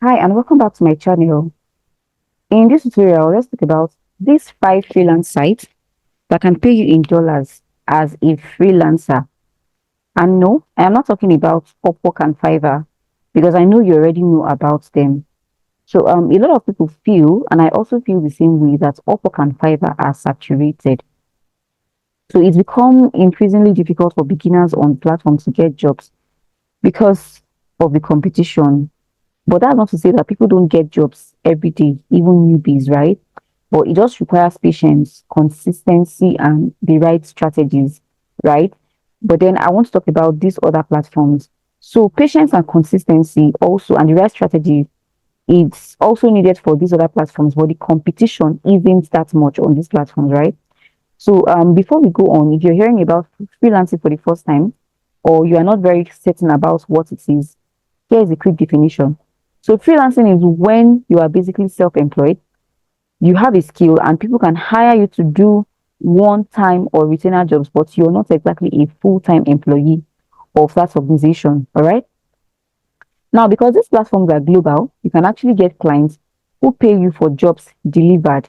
Hi and welcome back to my channel. In this tutorial, let's talk about these 5 freelance sites that can pay you in dollars as a freelancer. And no, I am not talking about Upwork and Fiverr because I know you already know about them. So a lot of people feel, and I also feel the same way, that Upwork and Fiverr are saturated. So it's become increasingly difficult for beginners on platforms to get jobs because of the competition. But that's not to say that people don't get jobs every day, even newbies, right? But it just requires patience, consistency, and the right strategies, right? But then I want to talk about these other platforms. So patience and consistency also, and the right strategy, it's also needed for these other platforms, but the competition isn't that much on these platforms, right? So before we go on, if you're hearing about freelancing for the first time, or you are not very certain about what it is, here is a quick definition. So freelancing is when you are basically self-employed, you have a skill and people can hire you to do one-time or retainer jobs, but you're not exactly a full-time employee of that organization. All right. Now, because these platforms are global, you can actually get clients who pay you for jobs delivered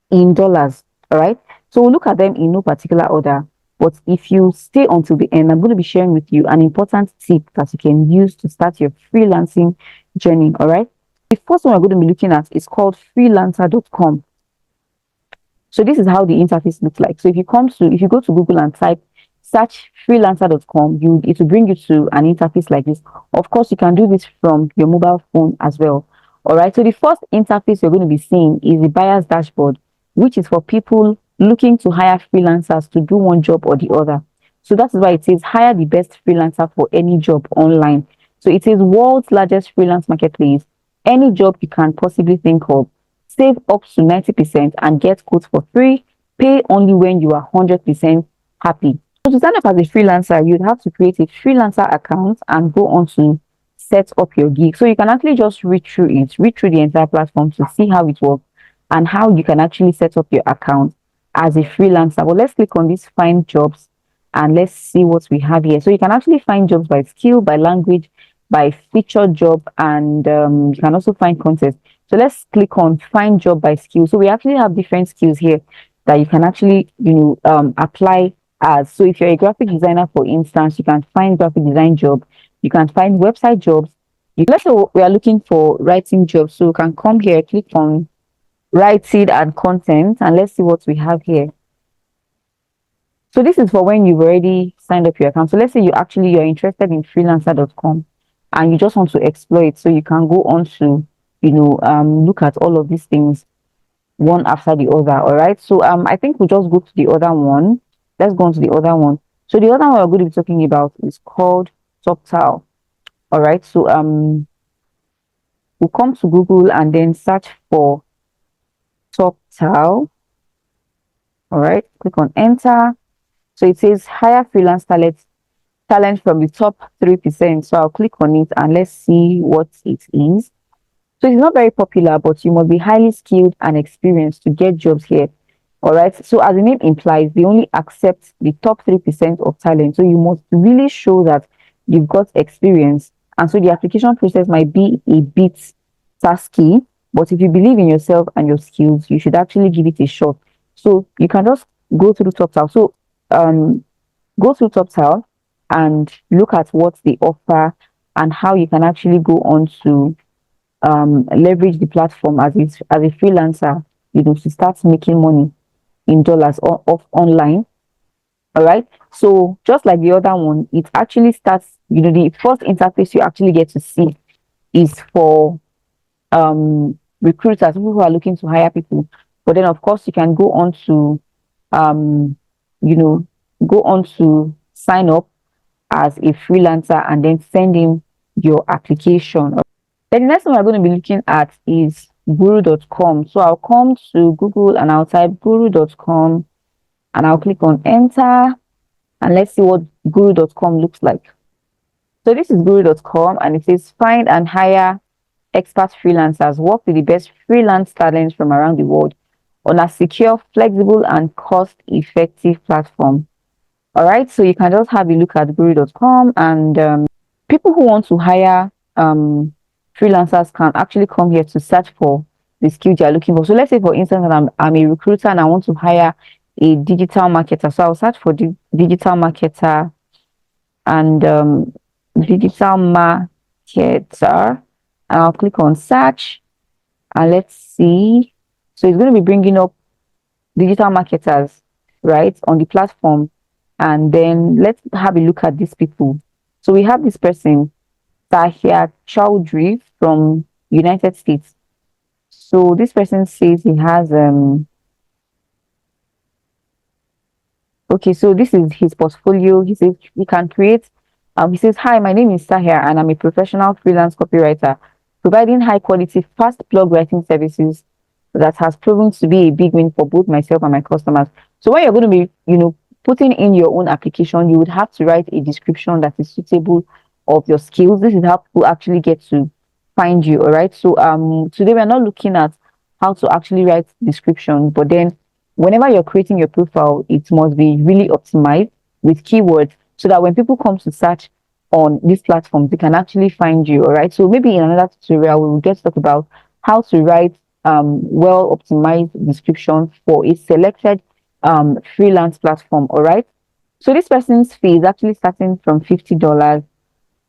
in dollars. All right. So we'll look at them in no particular order. But if you stay until the end, I'm going to be sharing with you an important tip that you can use to start your freelancing journey. All right. The first one we're going to be looking at is called freelancer.com. So this is how the interface looks like. So if you go to Google and type search freelancer.com, it will bring you to an interface like this. Of course, you can do this from your mobile phone as well. All right. So the first interface you're going to be seeing is the buyer's dashboard, which is for people looking to hire freelancers to do one job or the other. So that is why it says hire the best freelancer for any job online. So it is world's largest freelance marketplace. Any job you can possibly think of, save up to 90% and get quotes for free. Pay only when you are 100% happy. So to sign up as a freelancer, you'd have to create a freelancer account and go on to set up your gig. So you can actually just read through the entire platform to see how it works and how you can actually set up your account as a freelancer. But let's click on this find jobs and let's see what we have here. So you can actually find jobs by skill, by language, by featured job, and you can also find content. So let's click on find job by skill. So we actually have different skills here that you can actually, apply as. So if you're a graphic designer, for instance, you can find graphic design job. You can find website jobs. Let's say we are looking for writing jobs. So you can come here, click on writing and content, and let's see what we have here. So this is for when you've already signed up your account. So let's say you're interested in freelancer.com and you just want to explore it. So you can go on to, look at all of these things one after the other. All right. So I think we'll just go to the other one. Let's go on to the other one. So the other one we're going to be talking about is called TopTo. All right. So we'll come to Google and then search for TopTo. All right. Click on enter. So it says hire freelance talent from the top 3%. So I'll click on it and let's see what it is. So it's not very popular, but you must be highly skilled and experienced to get jobs here. All right. So as the name implies, they only accept the top 3% of talent. So you must really show that you've got experience. And so the application process might be a bit tasky, but if you believe in yourself and your skills, you should actually give it a shot. So you can just go through TopTal. So um go through TopTal and look at what they offer and how you can actually go on to leverage the platform as a freelancer, to start making money in dollars or off online. All right. So just like the other one, it actually starts, the first interface you actually get to see is for recruiters, people who are looking to hire people. But then of course you can go on to um you know go on to sign up as a freelancer and then send in your application. Then the next one we're going to be looking at is guru.com. So I'll come to Google and I'll type guru.com and I'll click on enter and let's see what guru.com looks like. So this is guru.com and it says find and hire expert freelancers, work with the best freelance talents from around the world on a secure, flexible, and cost-effective platform. All right, so you can just have a look at guru.com and people who want to hire freelancers can actually come here to search for the skill they are looking for. So let's say, for instance, that I'm a recruiter and I want to hire a digital marketer. So I'll search for the digital marketer and digital marketer, and I'll click on search, and let's see. So it's going to be bringing up digital marketers, right, on the platform. And then let's have a look at these people. So we have this person, Tahir Chowdhury from United States. So this person says he has okay, so this is his portfolio. He says he can create. He says, "Hi, my name is Tahir, and I'm a professional freelance copywriter, providing high quality, fast blog writing services that has proven to be a big win for both myself and my customers." So when you're going to be, putting in your own application, you would have to write a description that is suitable of your skills. This is how people actually get to find you. All right. So today we're not looking at how to actually write description, but then whenever you're creating your profile, it must be really optimized with keywords so that when people come to search on this platform, they can actually find you. All right. So maybe in another tutorial, we will get to talk about how to write well optimized description for a selected freelance platform. All right. So this person's fee is actually starting from $50.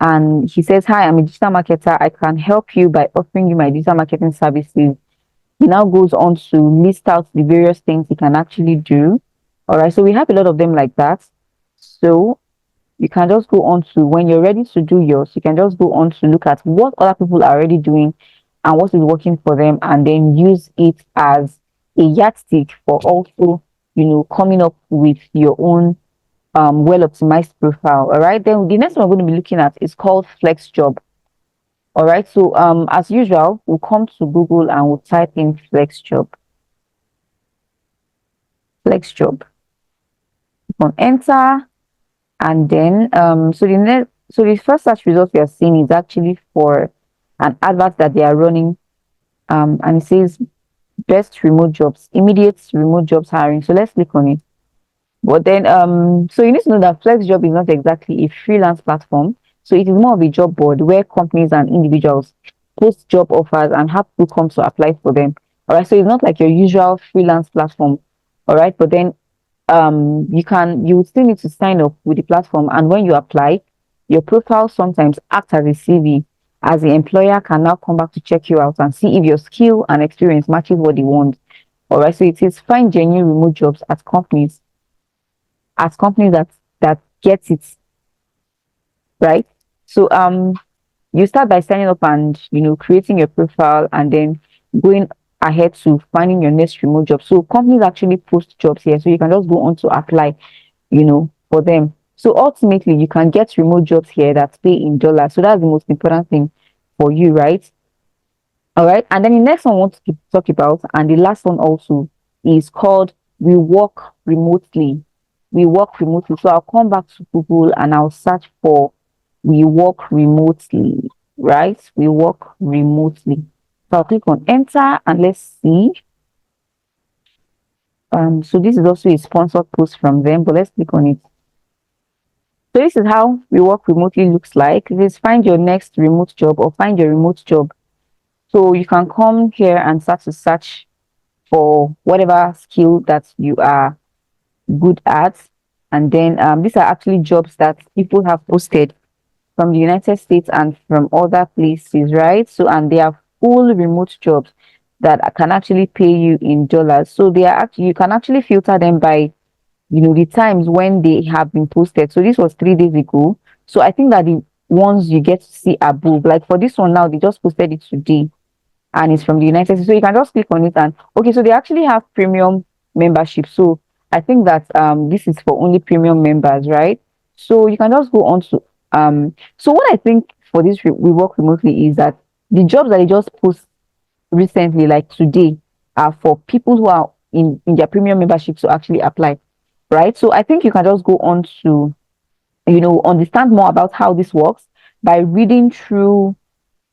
And he says, "Hi, I'm a digital marketer. I can help you by offering you my digital marketing services." He now goes on to list out the various things he can actually do. All right, so we have a lot of them like that. So you can just go on to, when you're ready to do yours, you can just go on to look at what other people are already doing and what is working for them, and then use it as a yardstick for also, coming up with your own well optimized profile. All right, then the next one we're going to be looking at is called Flex Job. All right, so as usual, we'll come to Google and we'll type in Flex Job. Flex Job. On enter, and then so the first search result we are seeing is actually for an advert that they are running, and it says best remote jobs, immediate remote jobs hiring. So let's click on it. But then, so you need to know that FlexJob is not exactly a freelance platform. So it is more of a job board where companies and individuals post job offers and have people come to apply for them. All right. So it's not like your usual freelance platform. All right. But then, you would still need to sign up with the platform. And when you apply, your profile sometimes acts as a CV, as the employer can now come back to check you out and see if your skill and experience matches what they want. All right. So it is find genuine remote jobs at companies, that gets it right. So you start by signing up and creating your profile, and then going ahead to finding your next remote job. So companies actually post jobs here, so you can just go on to apply for them. So ultimately you can get remote jobs here that pay in dollars. So that's the most important thing for you, right? All right. And then the next one I want to talk about, and the last one also, is called We Work Remotely. We Work Remotely. So I'll come back to Google and I'll search for We Work Remotely, right? We Work Remotely. So I'll click on enter and let's see. So this is also a sponsored post from them, but let's click on it. So this is how We Work Remotely looks like. It is find your next remote job or find your remote job. So you can come here and start to search for whatever skill that you are good at. And then these are actually jobs that people have posted from the United States and from other places, right? So, and they are full remote jobs that can actually pay you in dollars. So they are actually, you can actually filter them by, the times when they have been posted. So this was 3 days ago. So I think that the ones you get to see above, like for this one now, they just posted it today and it's from the United States. So you can just click on it and okay, so they actually have premium membership. So I think that this is for only premium members, right? So you can just go on to so what I think for this we work remotely is that the jobs that they just post recently, like today, are for people who are in their premium membership to actually apply, right? So I think you can just go on to understand more about how this works by reading through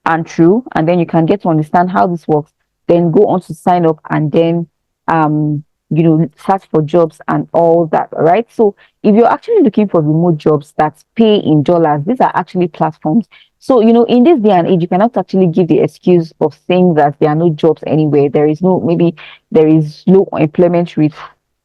and true, and then you can get to understand how this works, then go on to sign up, and then search for jobs and all that. All right, so if you're actually looking for remote jobs that pay in dollars, these are actually platforms. So, in this day and age, you cannot actually give the excuse of saying that there are no jobs anywhere. There is no, maybe there is low employment rate.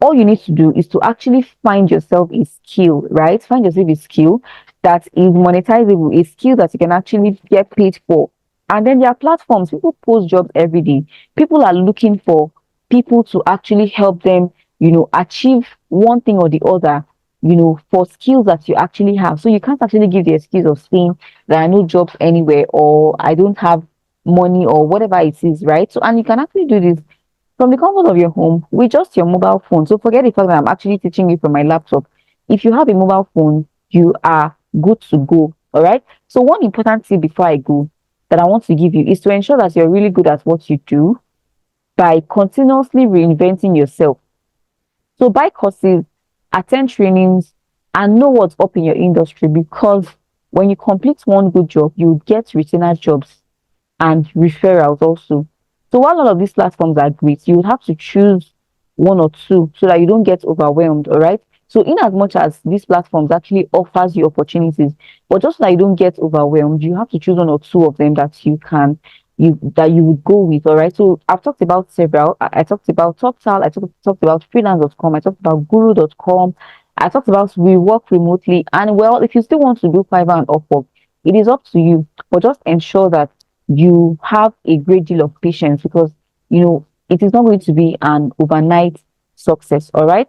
All you need to do is to actually find yourself a skill, right? Find yourself a skill that is monetizable, a skill that you can actually get paid for. And then there are platforms, people post jobs every day. People are looking for people to actually help them, achieve one thing or the other, for skills that you actually have. So you can't actually give the excuse of saying there are no jobs anywhere, or I don't have money, or whatever it is, right? So, and you can actually do this from the comfort of your home with just your mobile phone. So forget the fact that I'm actually teaching you from my laptop. If you have a mobile phone, you are good to go. All right. So one important thing before I go that I want to give you is to ensure that you're really good at what you do by continuously reinventing yourself. So buy courses, attend trainings, and know what's up in your industry, because when you complete one good job, you get retainer jobs and referrals also. So while all of these platforms are great, you would have to choose one or two so that you don't get overwhelmed. All right. So in as much as these platforms actually offers you opportunities, but just so that you don't get overwhelmed, you have to choose one or two of them that you would go with. All right. So I've talked about several. I talked about TopTo, talked about freelance.com, I talked about guru.com, I talked about we work remotely. And well, if you still want to do Fiverr and Upwork, it is up to you. But just ensure that you have a great deal of patience, because it is not going to be an overnight success. All right.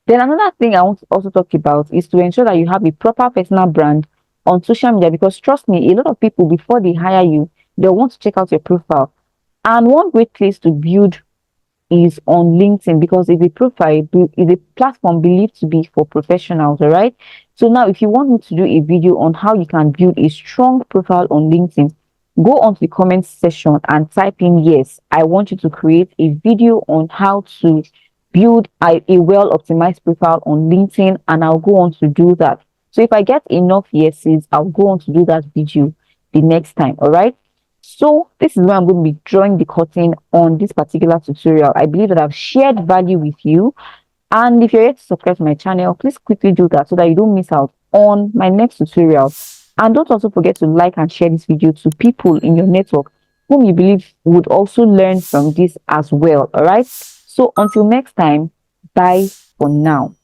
Then another thing I want to also talk about is to ensure that you have a proper personal brand on social media, because trust me, a lot of people, before they hire you, they'll want to check out your profile. And one great place to build is on LinkedIn, because it's a profile, is a platform believed to be for professionals. All right. So now, if you want me to do a video on how you can build a strong profile on LinkedIn, go onto the comment section and type in yes. I want you to create a video on how to build a well optimized profile on LinkedIn, and I'll go on to do that. So if I get enough yeses, I'll go on to do that video the next time. All right. So this is where I'm going to be drawing the curtain on this particular tutorial. I believe that I've shared value with you. And if you're yet to subscribe to my channel, please quickly do that so that you don't miss out on my next tutorial. And don't also forget to like and share this video to people in your network whom you believe would also learn from this as well. All right. So until next time, bye for now.